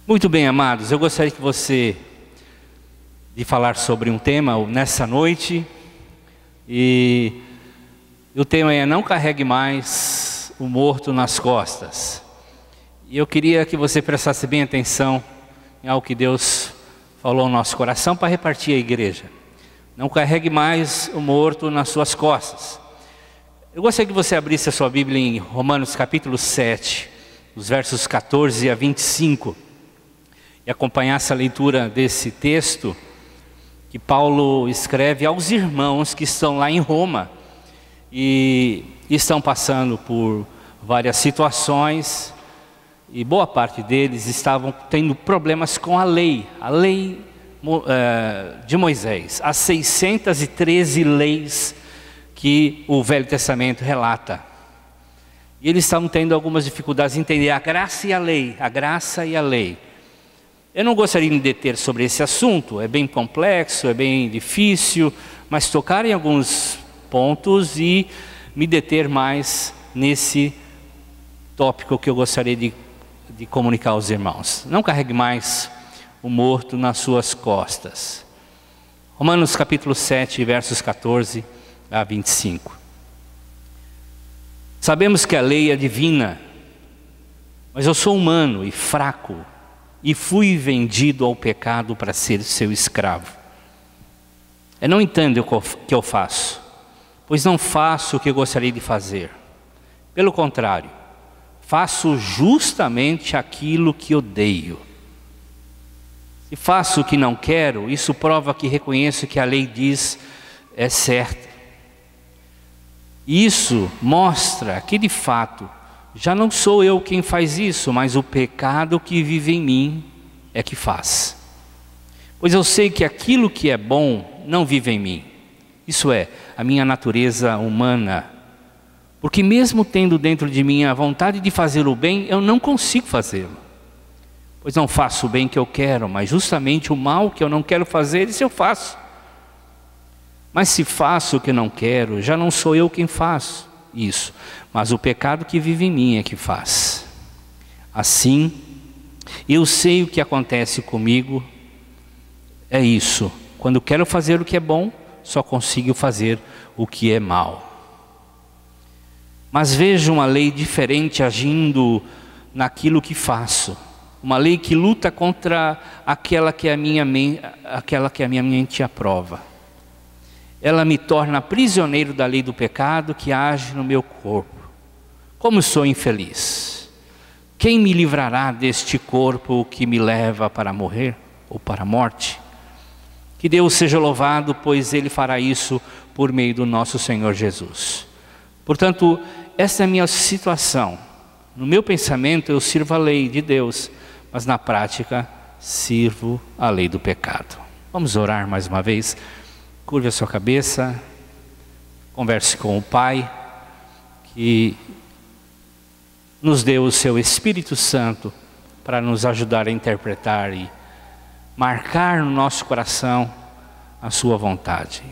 Muito bem, amados, eu gostaria de falar sobre um tema nessa noite, e o tema é: não carregue mais o morto nas costas. E eu queria que você prestasse bem atenção em algo que Deus falou no nosso coração para repartir a igreja. Não carregue mais o morto nas suas costas. Eu gostaria que você abrisse a sua Bíblia em Romanos capítulo 7, os versos 14 a 25. E acompanhasse a leitura desse texto que Paulo escreve aos irmãos que estão lá em Roma e estão passando por várias situações, e boa parte deles estavam tendo problemas com a lei de Moisés, as 613 leis que o Velho Testamento relata. E eles estavam tendo algumas dificuldades em entender a graça e a lei. Eu não gostaria de me deter sobre esse assunto, é bem complexo, é bem difícil, mas tocar em alguns pontos e me deter mais nesse tópico que eu gostaria de comunicar aos irmãos. Não carregue mais o morto nas suas costas. Romanos capítulo 7, versos 14 a 25. Sabemos que a lei é divina, mas eu sou humano e fraco, e fui vendido ao pecado para ser seu escravo. Eu não entendo o que eu faço, pois não faço o que eu gostaria de fazer. Pelo contrário, faço justamente aquilo que odeio. Se faço o que não quero, isso prova que reconheço que a lei diz é certa. Isso mostra que de fato já não sou eu quem faz isso, mas o pecado que vive em mim é que faz. Pois eu sei que aquilo que é bom não vive em mim, isso é, a minha natureza humana. Porque mesmo tendo dentro de mim a vontade de fazer o bem, eu não consigo fazê-lo. Pois não faço o bem que eu quero, mas justamente o mal que eu não quero fazer, isso eu faço. Mas se faço o que não quero, já não sou eu quem faço isso, mas o pecado que vive em mim é que faz. Assim, eu sei o que acontece comigo, é isso: quando quero fazer o que é bom, só consigo fazer o que é mal. Mas vejo uma lei diferente agindo naquilo que faço, uma lei que luta contra aquela que a minha mente aprova. Ela me torna prisioneiro da lei do pecado que age no meu corpo. Como sou infeliz! Quem me livrará deste corpo que me leva para morrer ou para a morte? Que Deus seja louvado, pois Ele fará isso por meio do nosso Senhor Jesus. Portanto, essa é a minha situação. No meu pensamento eu sirvo a lei de Deus, mas na prática sirvo a lei do pecado. Vamos orar mais uma vez. Curve a sua cabeça, converse com o Pai, que nos deu o seu Espírito Santo para nos ajudar a interpretar e marcar no nosso coração a sua vontade.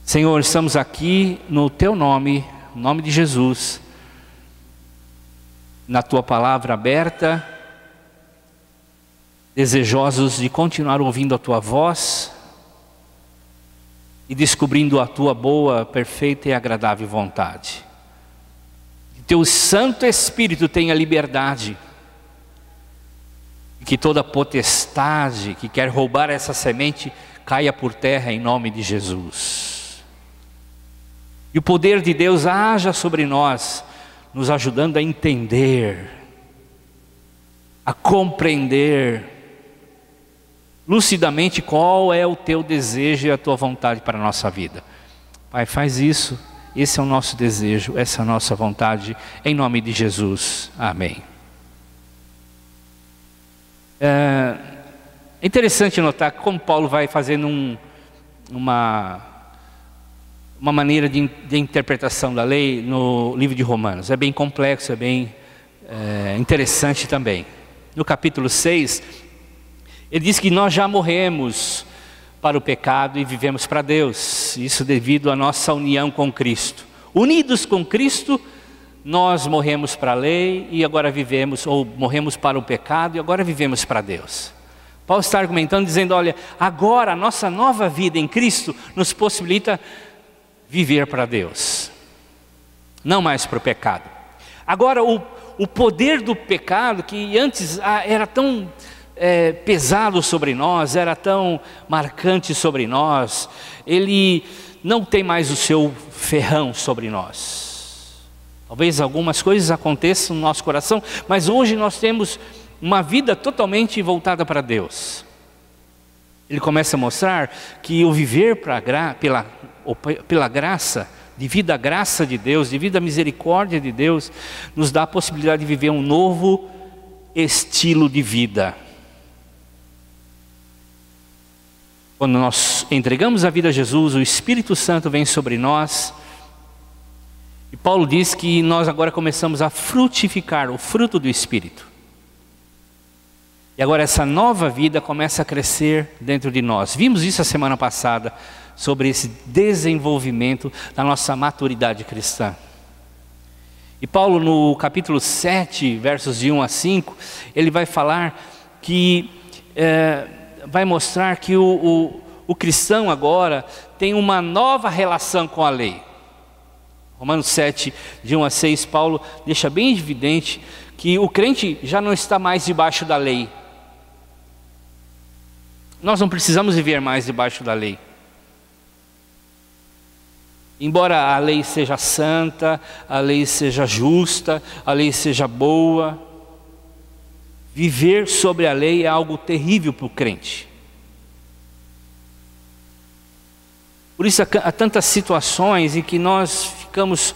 Senhor, estamos aqui no Teu nome, no nome de Jesus, na Tua palavra aberta, desejosos de continuar ouvindo a Tua voz e descobrindo a Tua boa, perfeita e agradável vontade. Que Teu Santo Espírito tenha liberdade, e que toda potestade que quer roubar essa semente caia por terra em nome de Jesus. E o poder de Deus haja sobre nós, nos ajudando a entender, a compreender lucidamente qual é o Teu desejo e a Tua vontade para a nossa vida. Pai, faz isso, esse é o nosso desejo, essa é a nossa vontade, em nome de Jesus, amém. É interessante notar como Paulo vai fazendo uma maneira de interpretação da lei no livro de Romanos. É bem complexo, é bem interessante também. No capítulo 6, ele diz que nós já morremos para o pecado e vivemos para Deus. Isso devido à nossa união com Cristo. Unidos com Cristo, nós morremos para a lei e agora vivemos, ou morremos para o pecado e agora vivemos para Deus. Paulo está argumentando, dizendo, olha, agora a nossa nova vida em Cristo nos possibilita viver para Deus, não mais para o pecado. Agora o poder do pecado, que antes era tão pesado sobre nós, era tão marcante sobre nós, ele não tem mais o seu ferrão sobre nós. Talvez algumas coisas aconteçam no nosso coração, mas hoje nós temos uma vida totalmente voltada para Deus. Ele começa a mostrar que o viver pela graça, devido à graça de Deus, devido à misericórdia de Deus, nos dá a possibilidade de viver um novo estilo de vida. Quando nós entregamos a vida a Jesus, o Espírito Santo vem sobre nós, e Paulo diz que nós agora começamos a frutificar o fruto do Espírito. E agora essa nova vida começa a crescer dentro de nós. Vimos isso a semana passada, sobre esse desenvolvimento da nossa maturidade cristã. E Paulo no capítulo 7, versos de 1 a 5, ele vai falar que, vai mostrar que o cristão agora tem uma nova relação com a lei. Romanos 7, de 1 a 6, Paulo deixa bem evidente que o crente já não está mais debaixo da lei. Nós não precisamos viver mais debaixo da lei. Embora a lei seja santa, a lei seja justa, a lei seja boa, viver sobre a lei é algo terrível para o crente. Por isso há tantas situações em que nós ficamos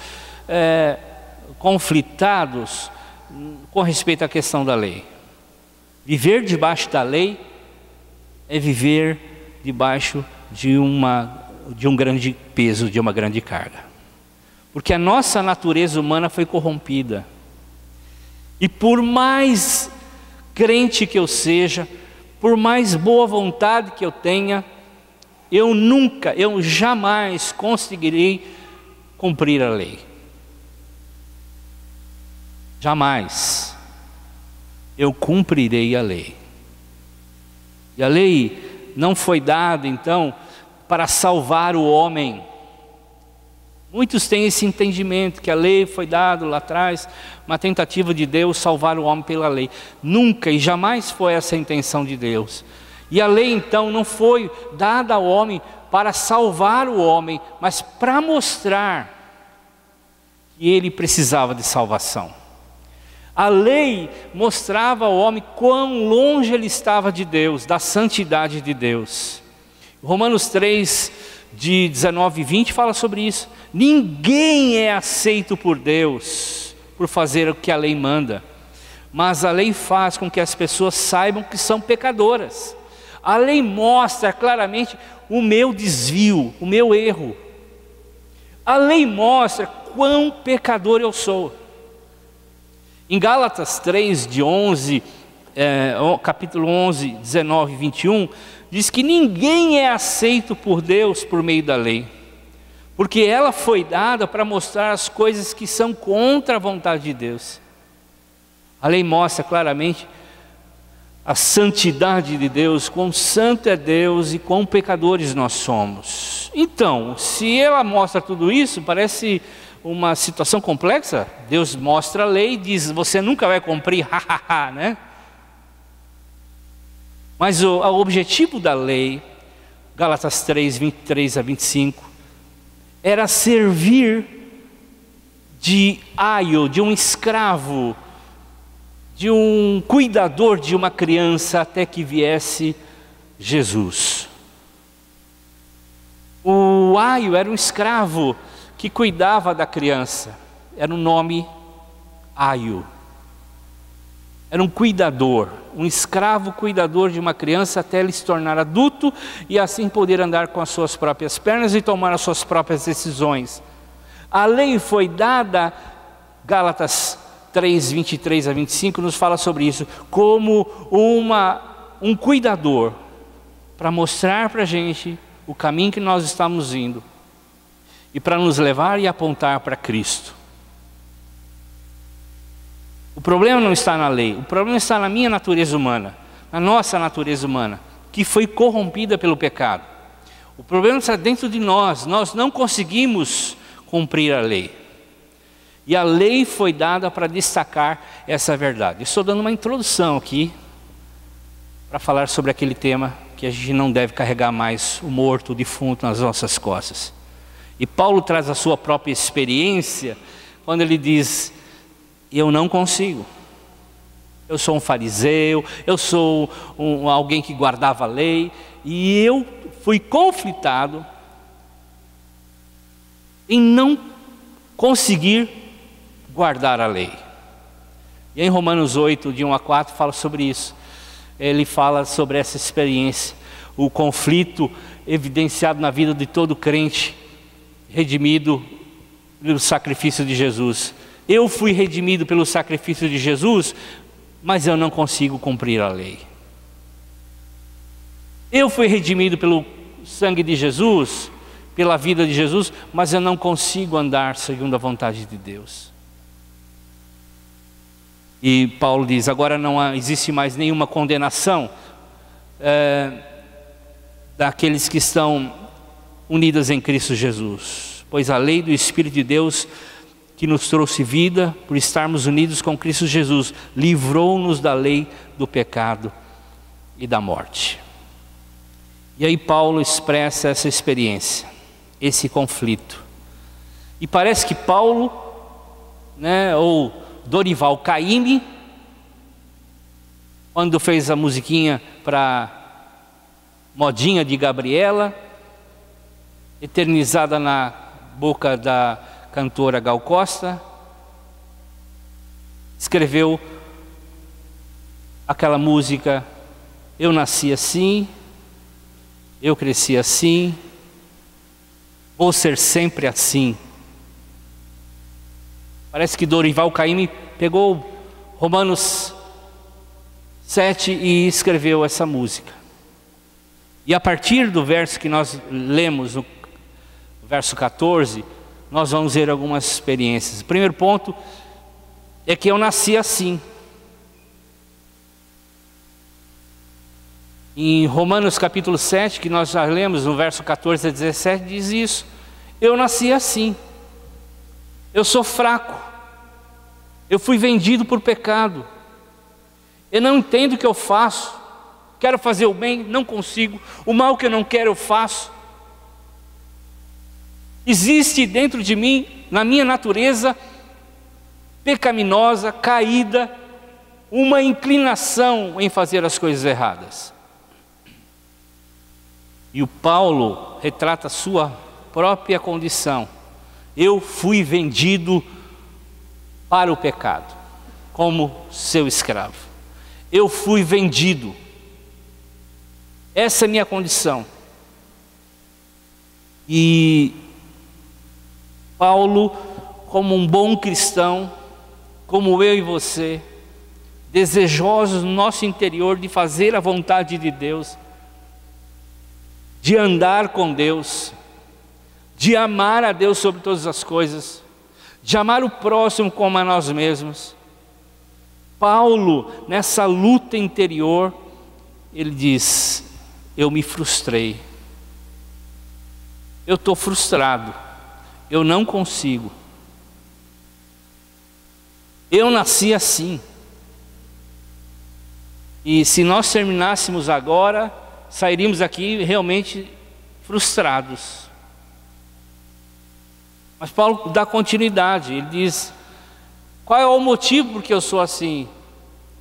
conflitados com respeito à questão da lei. Viver debaixo da lei é viver debaixo de um grande peso, de uma grande carga. Porque a nossa natureza humana foi corrompida. E por mais crente que eu seja, por mais boa vontade que eu tenha, eu jamais conseguirei cumprir a lei. Jamais eu cumprirei a lei. E a lei não foi dada, então, para salvar o homem. Muitos têm esse entendimento, que a lei foi dada lá atrás, uma tentativa de Deus salvar o homem pela lei. Nunca e jamais foi essa a intenção de Deus. E a lei então não foi dada ao homem para salvar o homem, mas para mostrar que ele precisava de salvação. A lei mostrava ao homem quão longe ele estava de Deus, da santidade de Deus. Romanos 3, de 19 e 20 fala sobre isso. Ninguém é aceito por Deus por fazer o que a lei manda, mas a lei faz com que as pessoas saibam que são pecadoras. A lei mostra claramente o meu desvio, o meu erro. A lei mostra quão pecador eu sou. Em Gálatas 3, de 11, capítulo 11, 19 e 21, diz que ninguém é aceito por Deus por meio da lei, porque ela foi dada para mostrar as coisas que são contra a vontade de Deus. A lei mostra claramente a santidade de Deus, quão santo é Deus e quão pecadores nós somos. Então, se ela mostra tudo isso, parece uma situação complexa. Deus mostra a lei e diz, você nunca vai cumprir, né? Mas o objetivo da lei, Gálatas 3, 23 a 25, era servir de aio, de um escravo, de um cuidador de uma criança até que viesse Jesus. O aio era um escravo que cuidava da criança, era o nome aio. Era um cuidador, um escravo cuidador de uma criança até ele se tornar adulto e assim poder andar com as suas próprias pernas e tomar as suas próprias decisões. A lei foi dada, Gálatas 3, 23 a 25 nos fala sobre isso, como um cuidador, para mostrar para a gente o caminho que nós estamos indo e para nos levar e apontar para Cristo. O problema não está na lei, o problema está na minha natureza humana, na nossa natureza humana, que foi corrompida pelo pecado. O problema está dentro de nós não conseguimos cumprir a lei. E a lei foi dada para destacar essa verdade. Eu estou dando uma introdução aqui, para falar sobre aquele tema que a gente não deve carregar mais o morto, o defunto nas nossas costas. E Paulo traz a sua própria experiência, quando ele diz: eu não consigo. Eu sou um fariseu, eu sou alguém que guardava a lei, e eu fui conflitado em não conseguir guardar a lei. E em Romanos 8, de 1 a 4, fala sobre isso. Ele fala sobre essa experiência, o conflito evidenciado na vida de todo crente, redimido pelo sacrifício de Jesus. Eu fui redimido pelo sacrifício de Jesus, mas eu não consigo cumprir a lei. Eu fui redimido pelo sangue de Jesus, pela vida de Jesus, mas eu não consigo andar segundo a vontade de Deus. E Paulo diz: agora não existe mais nenhuma condenação daqueles que estão unidos em Cristo Jesus, pois a lei do Espírito de Deus que nos trouxe vida, por estarmos unidos com Cristo Jesus, livrou-nos da lei do pecado e da morte. E aí Paulo expressa essa experiência, esse conflito. E parece que Paulo, ou Dorival Caymmi, quando fez a musiquinha para Modinha de Gabriela, eternizada na boca da cantora Gal Costa, escreveu aquela música: eu nasci assim, eu cresci assim, vou ser sempre assim. Parece que Dorival Caymmi pegou Romanos 7 e escreveu essa música. E a partir do verso que nós lemos, no verso 14, nós vamos ver algumas experiências. O primeiro ponto é que eu nasci assim. Em Romanos capítulo 7, que nós já lemos, no verso 14 a 17, diz isso: eu nasci assim. Eu sou fraco, eu fui vendido por pecado, eu não entendo o que eu faço, quero fazer o bem, não consigo, o mal que eu não quero eu faço. Existe dentro de mim, na minha natureza pecaminosa, caída, uma inclinação em fazer as coisas erradas. E o Paulo retrata a sua própria condição. Eu fui vendido para o pecado, como seu escravo. Eu fui vendido. Essa é a minha condição. E Paulo, como um bom cristão, como eu e você, desejosos no nosso interior de fazer a vontade de Deus, de andar com Deus, de amar a Deus sobre todas as coisas, de amar o próximo como a nós mesmos. Paulo, nessa luta interior, ele diz: eu me frustrei, eu estou frustrado, eu não consigo, eu nasci assim. E se nós terminássemos agora, sairíamos aqui realmente frustrados. Mas Paulo dá continuidade, ele diz: qual é o motivo por que eu sou assim?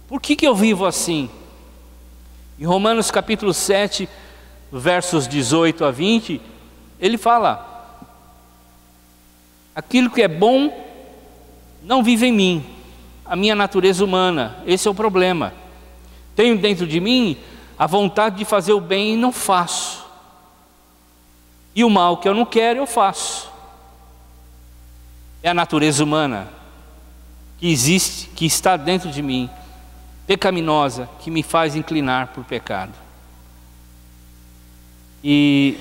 Por que eu vivo assim? Em Romanos capítulo 7, versos 18 a 20, ele fala: aquilo que é bom não vive em mim, a minha natureza humana, esse é o problema. Tenho dentro de mim a vontade de fazer o bem e não faço, e o mal que eu não quero eu faço. É a natureza humana que existe, que está dentro de mim, pecaminosa, que me faz inclinar por pecado. E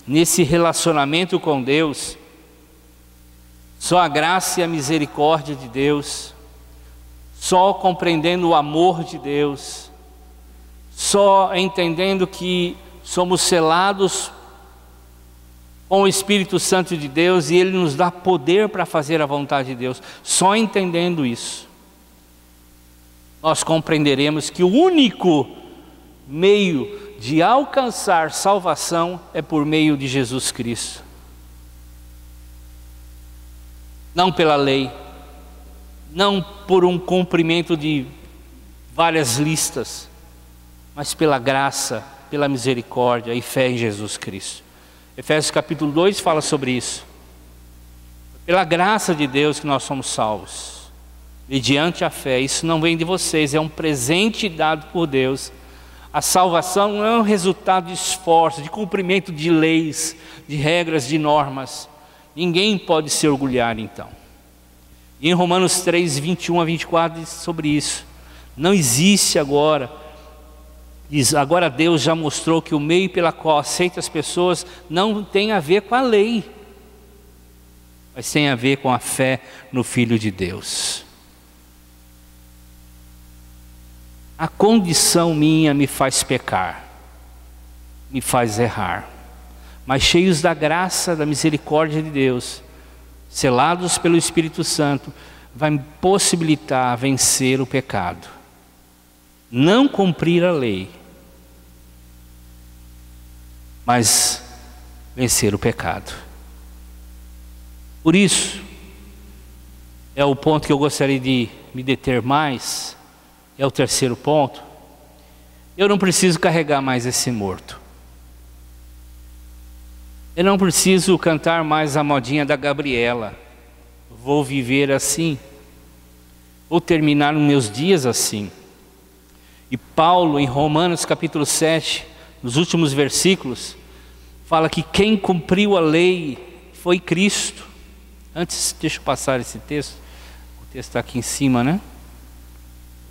nesse relacionamento com Deus, só a graça e a misericórdia de Deus, só compreendendo o amor de Deus, só entendendo que somos selados com o Espírito Santo de Deus e Ele nos dá poder para fazer a vontade de Deus. Só entendendo isso, nós compreenderemos que o único meio de alcançar salvação é por meio de Jesus Cristo. Não pela lei, não por um cumprimento de várias listas, mas pela graça, pela misericórdia e fé em Jesus Cristo. Efésios capítulo 2 fala sobre isso. Pela graça de Deus que nós somos salvos, mediante a fé. Isso não vem de vocês, é um presente dado por Deus. A salvação não é um resultado de esforço, de cumprimento de leis, de regras, de normas. Ninguém pode se orgulhar então. E em Romanos 3, 21 a 24 diz sobre isso. Não existe agora, diz, agora Deus já mostrou que o meio pela qual aceita as pessoas não tem a ver com a lei, mas tem a ver com a fé no Filho de Deus. A condição minha me faz pecar, me faz errar, mas cheios da graça, da misericórdia de Deus, selados pelo Espírito Santo, vai me possibilitar vencer o pecado. Não cumprir a lei, mas vencer o pecado. Por isso, é o ponto que eu gostaria de me deter mais, é o terceiro ponto. Eu não preciso carregar mais esse morto. Eu não preciso cantar mais a modinha da Gabriela. Vou viver assim. Vou terminar os meus dias assim. E Paulo, em Romanos capítulo 7, nos últimos versículos, fala que quem cumpriu a lei foi Cristo. Antes, deixa eu passar esse texto. O texto está aqui em cima, né?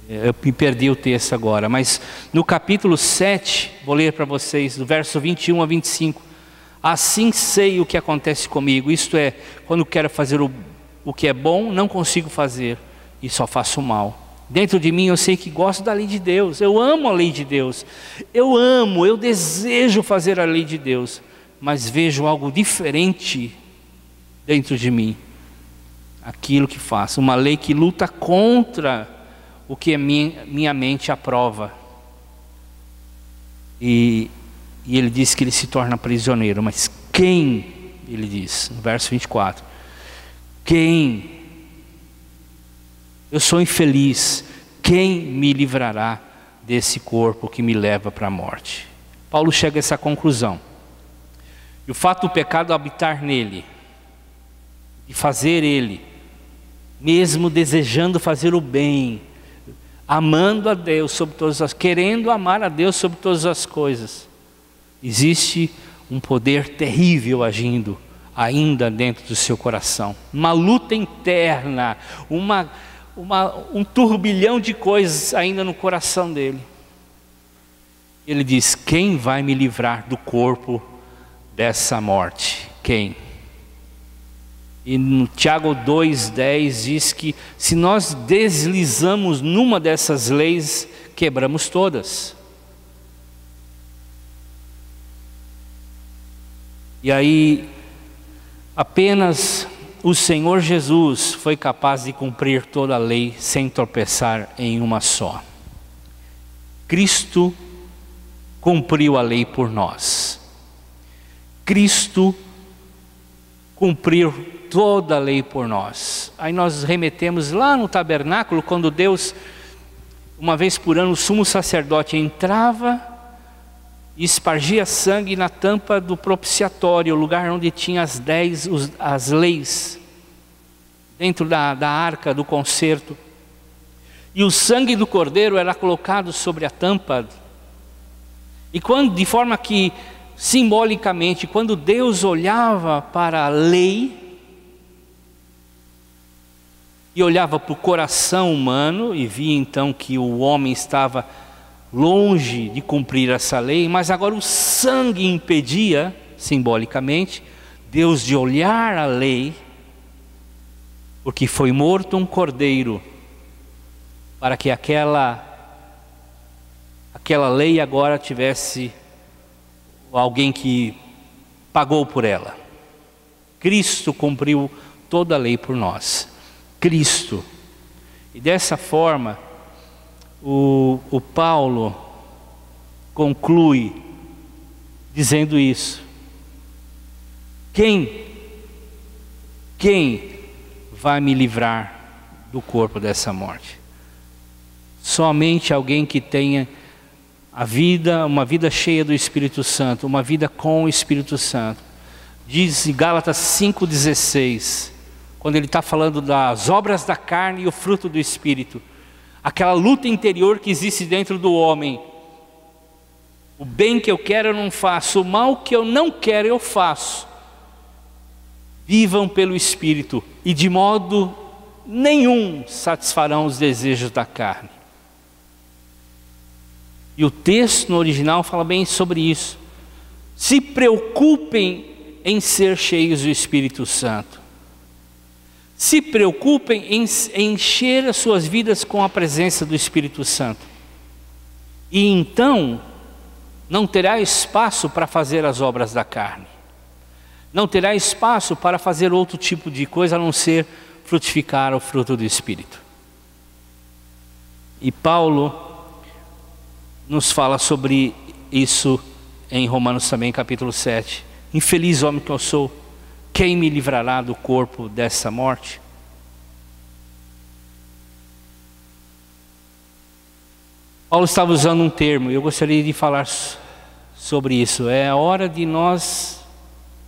Eu me perdi o texto agora. Mas no capítulo 7, vou ler para vocês, do verso 21 a 25. Assim sei o que acontece comigo, isto é, quando quero fazer o que é bom, não consigo fazer, e só faço mal. Dentro de mim eu sei que gosto da lei de Deus, eu amo a lei de Deus, eu desejo fazer a lei de Deus, mas vejo algo diferente dentro de mim, aquilo que faço, uma lei que luta contra o que a minha mente aprova. E ele diz que ele se torna prisioneiro, mas quem, ele diz, no verso 24, quem? Eu sou infeliz, quem me livrará desse corpo que me leva para a morte? Paulo chega a essa conclusão. E o fato do pecado habitar nele, de fazer ele, mesmo desejando fazer o bem, amando a Deus sobre todas as, querendo amar a Deus sobre todas as coisas, existe um poder terrível agindo ainda dentro do seu coração, uma luta interna, um turbilhão de coisas ainda no coração dele. Ele diz: quem vai me livrar do corpo dessa morte? Quem? E no Tiago 2,10 diz que se nós deslizamos numa dessas leis, quebramos todas. E aí, apenas o Senhor Jesus foi capaz de cumprir toda a lei sem tropeçar em uma só. Cristo cumpriu a lei por nós. Cristo cumpriu toda a lei por nós. Aí nós remetemos lá no tabernáculo, quando Deus, uma vez por ano, o sumo sacerdote entrava e espargia sangue na tampa do propiciatório, o lugar onde tinha as leis, dentro da arca do concerto. E o sangue do cordeiro era colocado sobre a tampa. E de forma que, simbolicamente, quando Deus olhava para a lei, e olhava para o coração humano, e via então que o homem estava longe de cumprir essa lei, mas agora o sangue impedia, simbolicamente, Deus de olhar a lei, porque foi morto um cordeiro para que aquela lei agora tivesse alguém que pagou por ela. Cristo cumpriu toda a lei por nós. Cristo. E dessa forma, o Paulo conclui dizendo isso. Quem vai me livrar do corpo dessa morte? Somente alguém que tenha uma vida cheia do Espírito Santo, uma vida com o Espírito Santo. Diz em Gálatas 5,16, quando ele está falando das obras da carne e o fruto do Espírito, aquela luta interior que existe dentro do homem. O bem que eu quero eu não faço, o mal que eu não quero eu faço. Vivam pelo Espírito e de modo nenhum satisfarão os desejos da carne. E o texto no original fala bem sobre isso. Se preocupem em ser cheios do Espírito Santo. Se preocupem em encher as suas vidas com a presença do Espírito Santo. E então não terá espaço para fazer as obras da carne. Não terá espaço para fazer outro tipo de coisa a não ser frutificar o fruto do Espírito. E Paulo nos fala sobre isso em Romanos também, capítulo 7. Infeliz homem que eu sou, quem me livrará do corpo dessa morte? Paulo estava usando um termo, e eu gostaria de falar sobre isso. É a hora de nós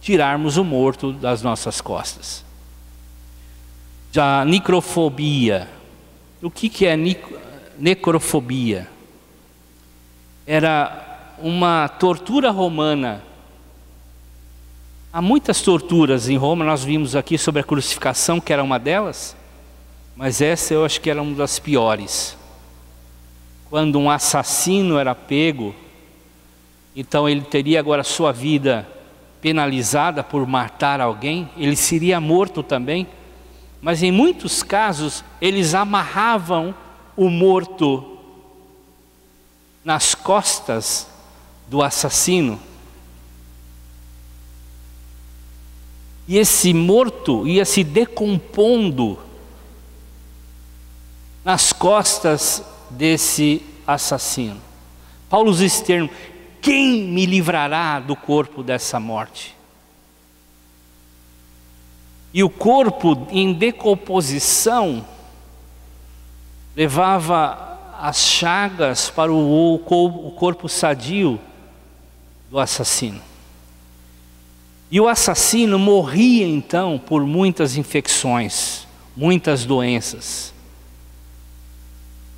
tirarmos o morto das nossas costas. A necrofobia. O que é necrofobia? Era uma tortura romana. Há muitas torturas em Roma, nós vimos aqui sobre a crucificação, que era uma delas, mas essa eu acho que era uma das piores. Quando um assassino era pego, então ele teria agora sua vida penalizada por matar alguém, ele seria morto também, mas em muitos casos eles amarravam o morto nas costas do assassino. E esse morto ia se decompondo nas costas desse assassino. Paulo usa esse termo: quem me livrará do corpo dessa morte? E o corpo em decomposição levava as chagas para o corpo sadio do assassino. E o assassino morria então por muitas infecções, muitas doenças.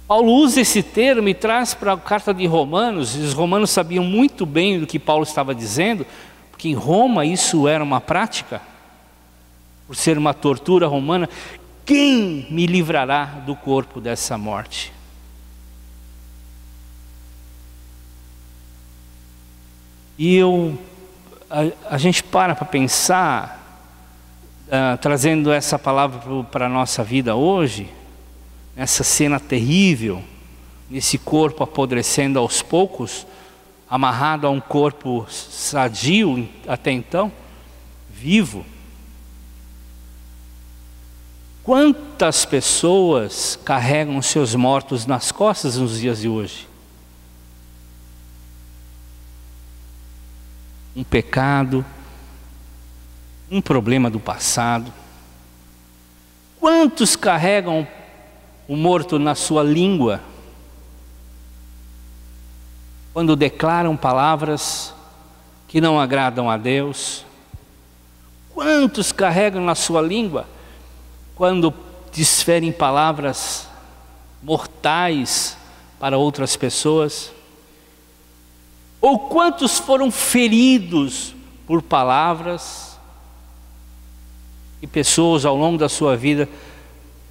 Paulo usa esse termo e traz para a carta de Romanos, e os romanos sabiam muito bem do que Paulo estava dizendo, porque em Roma isso era uma prática, por ser uma tortura romana. Quem me livrará do corpo dessa morte? E a gente para pensar, trazendo essa palavra para a nossa vida hoje, nessa cena terrível, nesse corpo apodrecendo aos poucos, amarrado a um corpo sadio até então, vivo. Quantas pessoas carregam seus mortos nas costas nos dias de hoje? Um pecado, um problema do passado. Quantos carregam o morto na sua língua, quando declaram palavras que não agradam a Deus? Quantos carregam na sua língua quando desferem palavras mortais para outras pessoas? Ou quantos foram feridos por palavras que pessoas ao longo da sua vida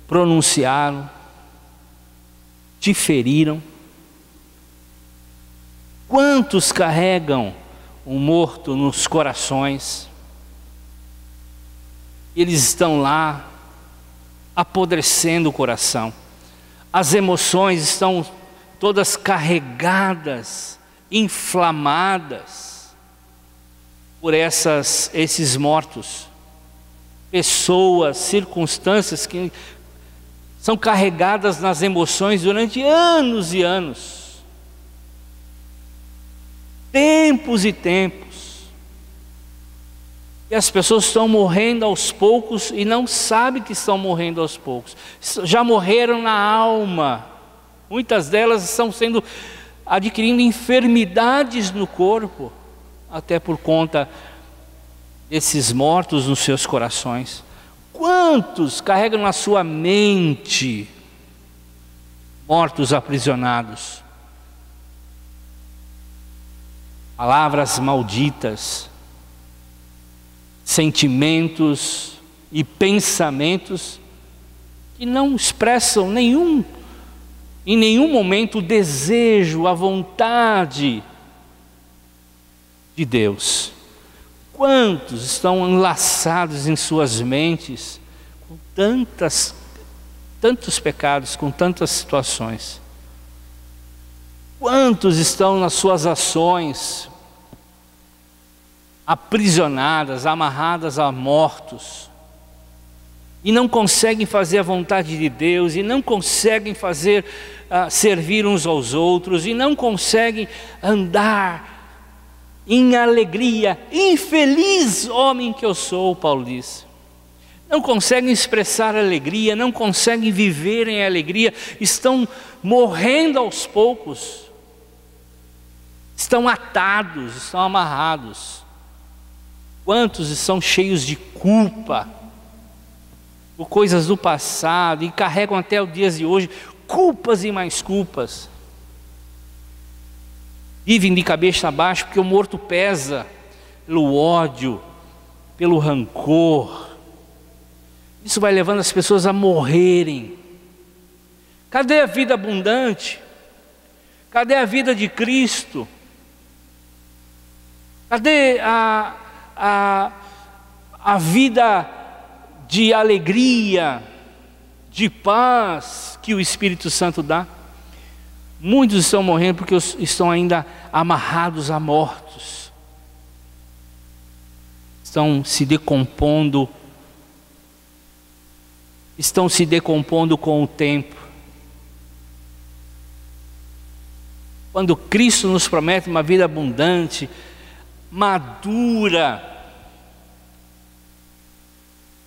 pronunciaram, te feriram? Quantos carregam um morto nos corações? Eles estão lá apodrecendo o coração, As emoções estão todas carregadas, inflamadas por esses mortos. Pessoas, circunstâncias que são carregadas nas emoções durante anos e anos. Tempos e tempos. E as pessoas estão morrendo aos poucos e não sabem que estão morrendo aos poucos. Já morreram na alma. Muitas delas estão adquirindo enfermidades no corpo, até por conta desses mortos nos seus corações. Quantos carregam na sua mente mortos aprisionados? Palavras malditas, sentimentos e pensamentos que não expressam em nenhum momento o desejo, a vontade de Deus. Quantos estão enlaçados em suas mentes com tantos pecados, com tantas situações? Quantos estão nas suas ações aprisionadas, amarradas a mortos, e não conseguem fazer a vontade de Deus, e não conseguem servir uns aos outros, e não conseguem andar em alegria. Infeliz homem que eu sou, Paulo diz. Não conseguem expressar alegria, não conseguem viver em alegria, estão morrendo aos poucos, estão atados, estão amarrados. Quantos estão cheios de culpa por coisas do passado e carregam até os dias de hoje culpas e mais culpas? Vivem de cabeça abaixo porque o morto pesa pelo ódio, pelo rancor. Isso vai levando as pessoas a morrerem. Cadê a vida abundante? Cadê a vida de Cristo? Cadê a vida de alegria, de paz que o Espírito Santo dá? Muitos estão morrendo porque estão ainda amarrados a mortos. Estão se decompondo com o tempo. Quando Cristo nos promete uma vida abundante, madura,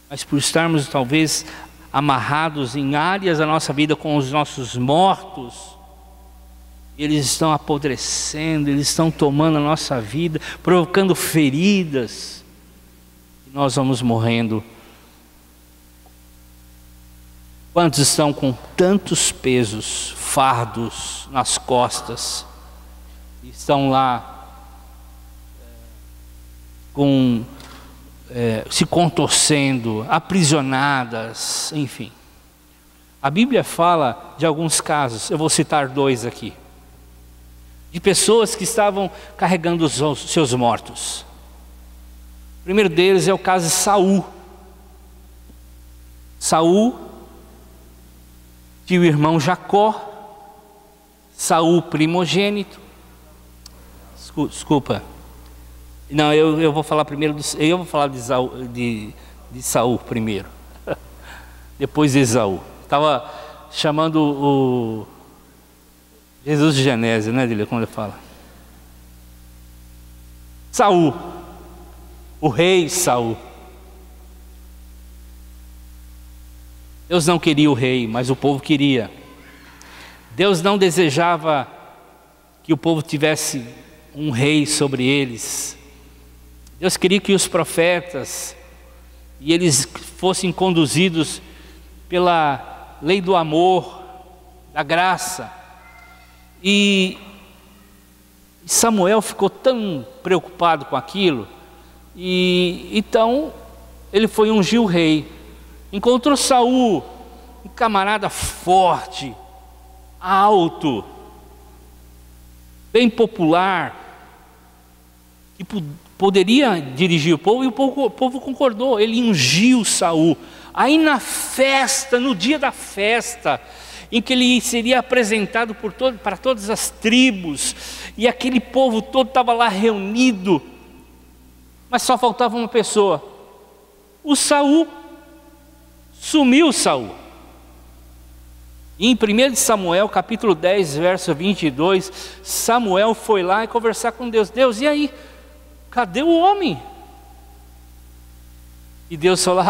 mas por estarmos talvez amarrados em áreas da nossa vida com os nossos mortos, eles estão apodrecendo, eles estão tomando a nossa vida, provocando feridas, e nós vamos morrendo. Quantos estão com tantos pesos, fardos nas costas, e estão lá se contorcendo, aprisionadas, enfim. A Bíblia fala de alguns casos, eu vou citar 2 aqui, de pessoas que estavam carregando os seus mortos. O primeiro deles é o caso de Saul. Saul tinha o irmão Jacó, Saul primogênito. Desculpa. Não, eu vou falar primeiro eu vou falar de Saul primeiro. Depois de Esaú. Estava chamando o Jesus de Genésio, né, Dília, quando ele fala. Saul, o rei Saul. Deus não queria o rei, mas o povo queria. Deus não desejava que o povo tivesse um rei sobre eles. Deus queria que os profetas e eles fossem conduzidos pela lei do amor, da graça. E Samuel ficou tão preocupado com aquilo, e então ele foi ungir o rei. Encontrou Saul, um camarada forte, alto, bem popular, que poderia dirigir o povo, e o povo concordou. Ele ungiu Saul. Aí na festa, no dia da festa, em que ele seria apresentado para todas as tribos, e aquele povo todo estava lá reunido, mas só faltava uma pessoa, o Saul. Sumiu Saul. Em 1 Samuel capítulo 10, verso 22, Samuel foi lá e conversar com Deus. Deus, e aí? Cadê o homem? E Deus falou,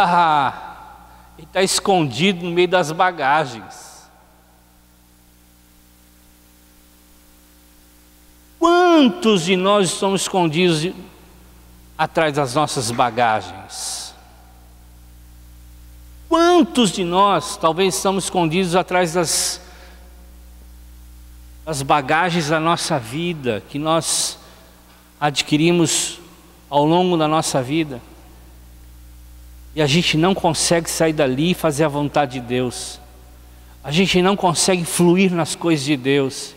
ele está escondido no meio das bagagens. Quantos de nós estamos escondidos atrás das nossas bagagens? Quantos de nós talvez estamos escondidos atrás das bagagens da nossa vida, que nós adquirimos ao longo da nossa vida, e a gente não consegue sair dali e fazer a vontade de Deus, a gente não consegue fluir nas coisas de Deus,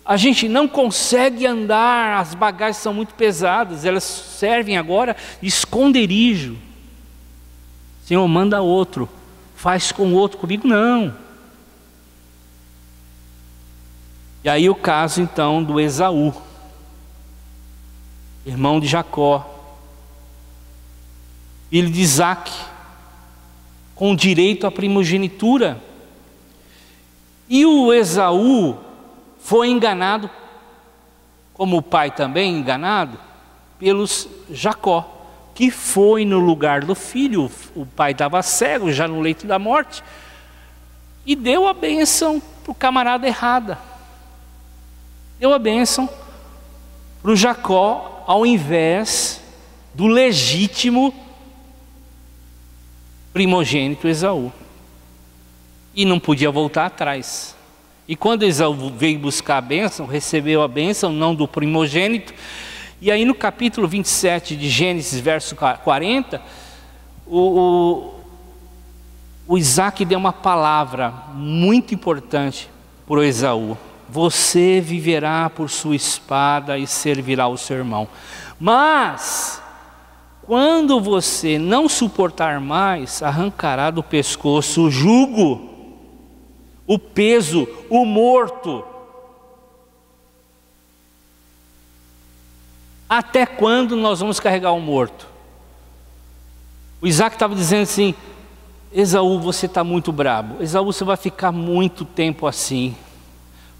a gente não consegue andar, as bagagens são muito pesadas, elas servem agora de esconderijo. Senhor, manda outro, faz com o outro, comigo não. E aí o caso então do Esaú, irmão de Jacó, filho de Isaac, com direito à primogenitura. E o Esaú foi enganado, como o pai também enganado, pelos Jacó, que foi no lugar do filho. O pai estava cego, já no leito da morte, e deu a bênção para o camarada errada. Deu a bênção para o Jacó, ao invés do legítimo primogênito Esaú. E não podia voltar atrás. E quando Esaú veio buscar a bênção, recebeu a bênção, não do primogênito. E aí no capítulo 27 de Gênesis, verso 40, o Isaac deu uma palavra muito importante para o Esaú. Você viverá por sua espada e servirá o seu irmão. Mas, quando você não suportar mais, arrancará do pescoço o jugo, o peso, o morto. Até quando nós vamos carregar o morto? O Isaac estava dizendo assim, Esaú, você está muito brabo. Esaú, você vai ficar muito tempo assim,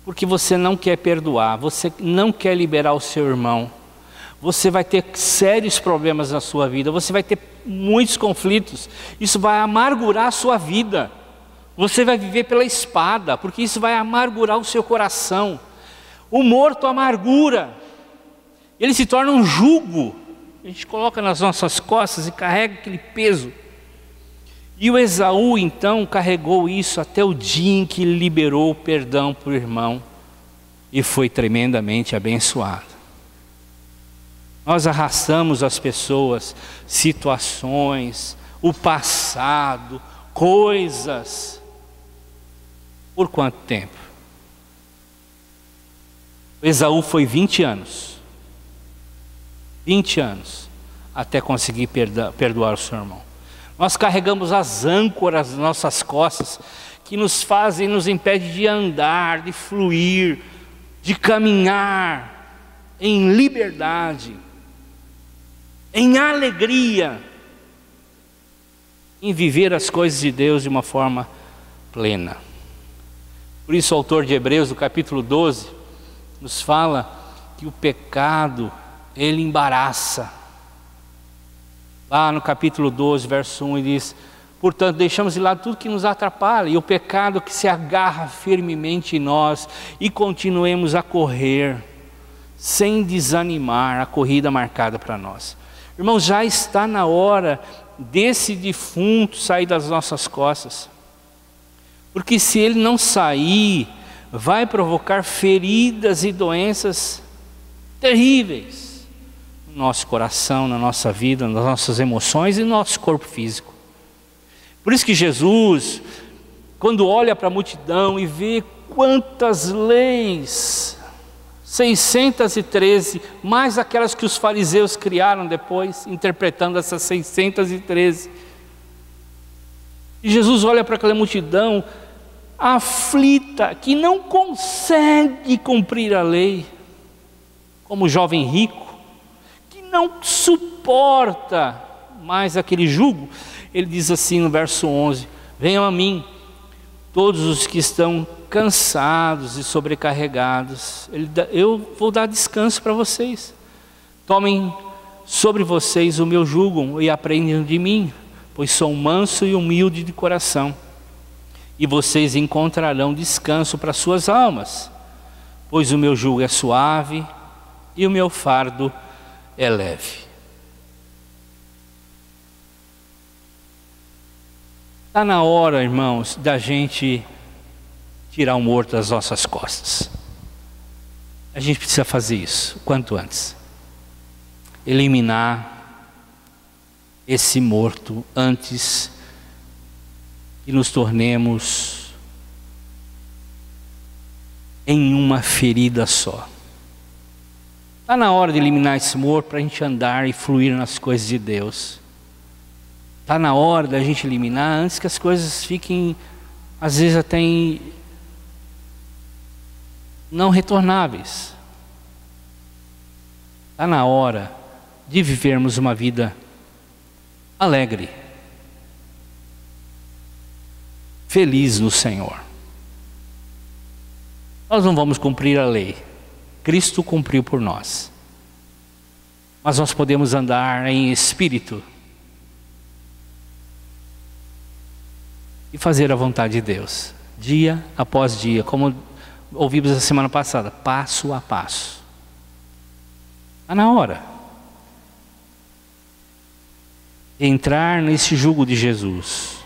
porque você não quer perdoar, você não quer liberar o seu irmão. Você vai ter sérios problemas na sua vida, você vai ter muitos conflitos. Isso vai amargurar a sua vida. Você vai viver pela espada, porque isso vai amargurar o seu coração. O morto amargura. Ele se torna um jugo, a gente coloca nas nossas costas e carrega aquele peso. E o Esaú então carregou isso até o dia em que liberou o perdão para o irmão e foi tremendamente abençoado. Nós arrastamos as pessoas, situações, o passado, coisas. Por quanto tempo? O Esaú foi 20 anos. 20 anos, até conseguir perdoar o seu irmão. Nós carregamos as âncoras nas nossas costas, que nos fazem, nos impedem de andar, de fluir, de caminhar em liberdade, em alegria, em viver as coisas de Deus de uma forma plena. Por isso o autor de Hebreus, no capítulo 12, nos fala que o pecado, ele embaraça. Lá no capítulo 12, verso 1, ele diz, portanto, deixamos de lado tudo que nos atrapalha, e o pecado que se agarra firmemente em nós, e continuemos a correr, sem desanimar, a corrida marcada para nós. Irmãos, já está na hora desse defunto sair das nossas costas, porque se ele não sair, vai provocar feridas e doenças terríveis no nosso coração, na nossa vida, nas nossas emoções e no nosso corpo físico. Por isso que Jesus, quando olha para a multidão e vê quantas leis, 613, mais aquelas que os fariseus criaram depois, interpretando essas 613. E Jesus olha para aquela multidão aflita, que não consegue cumprir a lei, como o jovem rico, que não suporta mais aquele jugo, ele diz assim no verso 11: venham a mim, todos os que estão cansados e sobrecarregados, eu vou dar descanso para vocês. Tomem sobre vocês o meu jugo e aprendam de mim, pois sou manso e humilde de coração, e vocês encontrarão descanso para suas almas, pois o meu jugo é suave e o meu fardo é leve. Está na hora, irmãos, da gente tirar o morto das nossas costas. A gente precisa fazer isso o quanto antes. Eliminar esse morto antes que nos tornemos em uma ferida só. Está na hora de eliminar esse morto para a gente andar e fluir nas coisas de Deus. Está na hora da gente eliminar antes que as coisas fiquem, às vezes até não retornáveis. Está na hora de vivermos uma vida alegre, feliz no Senhor. Nós não vamos cumprir a lei, Cristo cumpriu por nós, mas nós podemos andar em espírito e fazer a vontade de Deus, dia após dia, como ouvimos a semana passada, passo a passo. Está na hora de entrar nesse jugo de Jesus,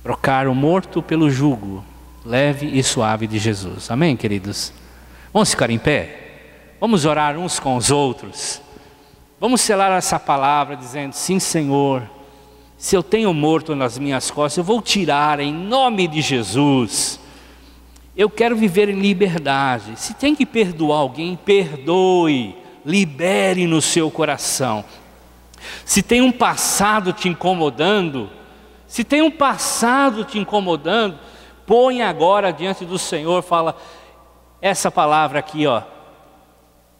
trocar o morto pelo jugo leve e suave de Jesus. Amém, queridos? Vamos ficar em pé? Vamos orar uns com os outros. Vamos selar essa palavra dizendo: sim, Senhor, se eu tenho morto nas minhas costas, eu vou tirar em nome de Jesus. Eu quero viver em liberdade. Se tem que perdoar alguém, perdoe, libere no seu coração. Se tem um passado te incomodando, põe agora diante do Senhor, fala essa palavra aqui, ó: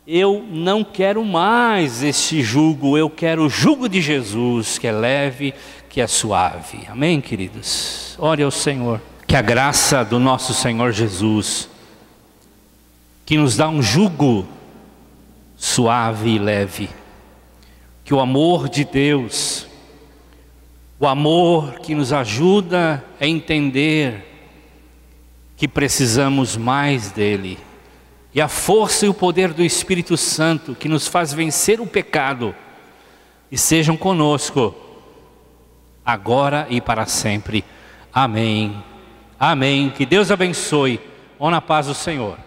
eu não quero mais esse jugo, eu quero o jugo de Jesus, que é leve, que é suave. Amém, queridos? Ore ao Senhor. Que a graça do nosso Senhor Jesus, que nos dá um jugo suave e leve, que o amor de Deus, o amor que nos ajuda a entender que precisamos mais dele, e a força e o poder do Espírito Santo que nos faz vencer o pecado, e sejam conosco agora e para sempre. Amém. Amém. Que Deus abençoe. Vão na paz do Senhor.